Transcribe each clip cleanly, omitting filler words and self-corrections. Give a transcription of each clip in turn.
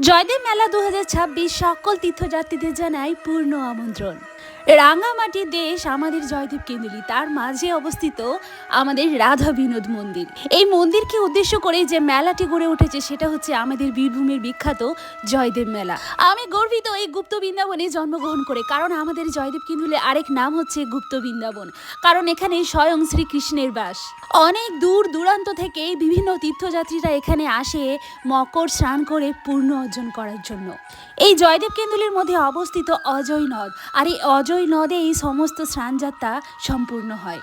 জয়দেব মেলা 2026 সকল তীর্থযাত্রীদের জানাই পূর্ণ আমন্ত্রণ। রাঙামাটির দেশ আমাদের জয়দেব কেন্দ্রী, তার মাঝে অবস্থিত আমাদের রাধা বিনোদ মন্দির। এই মন্দিরকে উদ্দেশ্য করে যে মেলাটি গড়ে উঠেছে সেটা হচ্ছে আমাদের বীরভূমের বিখ্যাত জয়দেব মেলা। আমি গর্বিত এই গুপ্ত বৃন্দাবনে জন্মগ্রহণ করে, কারণ আমাদের জয়দেব কেন্দ্রের আরেক নাম হচ্ছে গুপ্ত বৃন্দাবন, কারণ এখানে স্বয়ং শ্রীকৃষ্ণের বাস। অনেক দূর দূরান্ত থেকে বিভিন্ন তীর্থযাত্রীরা এখানে আসে মকর স্নান করে পূর্ণ অর্জন করার জন্য। এই জয়দেব কেন্দ্রের মধ্যে অবস্থিত অজয় নদ, আর এই অজয় নদে এই সমস্ত স্নানযাত্রা সম্পূর্ণ হয়।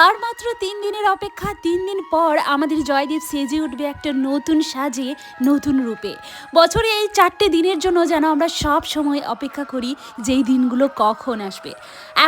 আর মাত্র 3 দিনের অপেক্ষা, 3 দিন পর আমাদের জয়দেব সেজে উঠবে একটা নতুন সাজে, নতুন রূপে। বছরে এই 4টে দিনের জন্য যেন আমরা সব সময় অপেক্ষা করি যেই দিনগুলো কখন আসবে।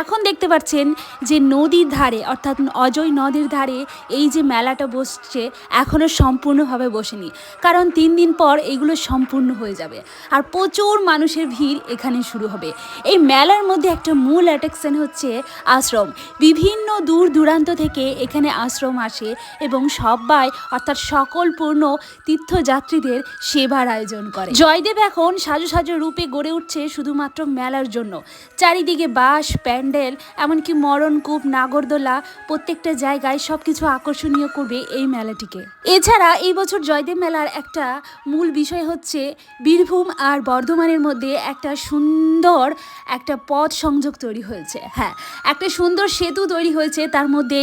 এখন দেখতে পাচ্ছেন যে নদীর ধারে অর্থাৎ অজয় নদের ধারে এই যে মেলাটা বসছে এখনও সম্পূর্ণভাবে বসেনি, কারণ 3 দিন পর এগুলো সম্পূর্ণ হয়ে যাবে আর প্রচুর মানুষের ভিড় এখানে শুরু হবে। এই মেলার মধ্যে একটা মূল অ্যাট্রাকশন হচ্ছে আশ্রম। বিভিন্ন দূর দূরান্ত থেকে এখানে আশ্রম আসে এবং সবাই অর্থাৎ সকল পূর্ণ তীর্থযাত্রীদের সেবার আয়োজন করে। জয়দেব এখন সাজু সাজু রূপে গড়ে উঠছে শুধুমাত্র মেলার জন্য। চারিদিকে বাঁশ, প্যান্ডেল, এমনকি মরণকূপ, নাগরদোলা, প্রত্যেকটা জায়গায় সব কিছু আকর্ষণীয় করবে এই মেলাটিকে। এছাড়া এই বছর জয়দেব মেলার একটা মূল বিষয় হচ্ছে বীরভূম আর বর্ধমানের মধ্যে একটা সুন্দর একটা পথ সংযোগ তৈরি হয়েছে। হ্যাঁ, একটা সুন্দর সেতু তৈরি হয়েছে, তার মধ্যে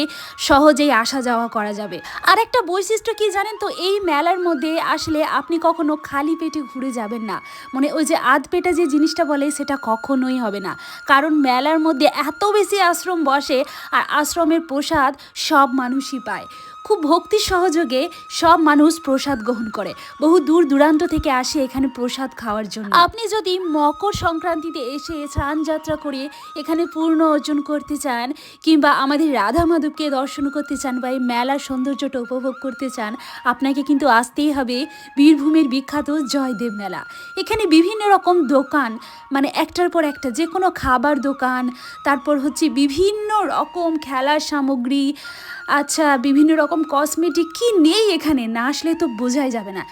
সহজেই আসা যাওয়া করা যাবে। আর একটা বৈশিষ্ট্য কি জানেন তো, এই মেলার মধ্যে আসলে আপনি কখনো খালি পেটে ঘুরে যাবেন না, মানে ওই যে আধ পেটা যে জিনিসটা বলে সেটা কখনোই হবে না, কারণ মেলার মধ্যে এত বেশি আশ্রম বসে আর আশ্রমের প্রসাদ সব মানুষই পায়। খুব ভক্তি সহযোগে সব মানুষ প্রসাদ গ্রহণ করে, বহু দূর দূরান্ত থেকে আসে এখানে প্রসাদ খাওয়ার জন্য। আপনি যদি মকর সংক্রান্তিতে এসে স্নান যাত্রা করে এখানে পূর্ণ অর্জন করতে চান, কিংবা আমাদের রাধা মাধবকে দর্শন করতে চান, বা এই মেলার সৌন্দর্যটা উপভোগ করতে চান, আপনাকে কিন্তু আসতেই হবে বীরভূমের বিখ্যাত জয়দেব মেলা। এখানে বিভিন্ন রকম দোকান, মানে একটার পর একটা, যে কোনো খাবার দোকান, তারপর হচ্ছে বিভিন্ন রকম খেলার সামগ্রী, আচ্ছা বিভিন্ন রকম কসমেটিক, কি নেই এখানে, না আসলে তো বোঝাই যাবে না।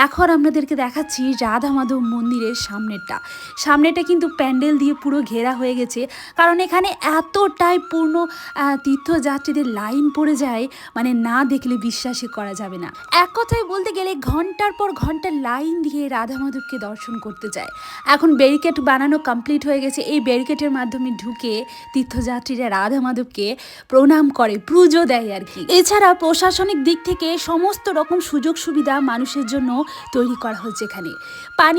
এখন আপনাদেরকে দেখাচ্ছি রাধা মাধব মন্দিরের সামনেটা কিন্তু প্যান্ডেল দিয়ে পুরো ঘেরা হয়ে গেছে, কারণ এখানে এতটাই পূর্ণ তীর্থযাত্রীদের লাইন পড়ে যায়, মানে না দেখলে বিশ্বাসই করা যাবে না। এক কথায় বলতে গেলে ঘন্টার পর ঘন্টা লাইন দিয়ে রাধা মাধবকে দর্শন করতে যায়। এখন ব্যারিকেড বানানো কমপ্লিট হয়ে গেছে, এই ব্যারিকেডের মাধ্যমে ঢুকে তীর্থযাত্রীরা রাধা মাধবকে প্রণাম করে, পুজো দেয় আর কি। এছাড়া প্রশাসনিক দিক থেকে সমস্ত রকম সুযোগ সুবিধা মানুষের জন্য তৈরি করা হচ্ছে এখানে। পানি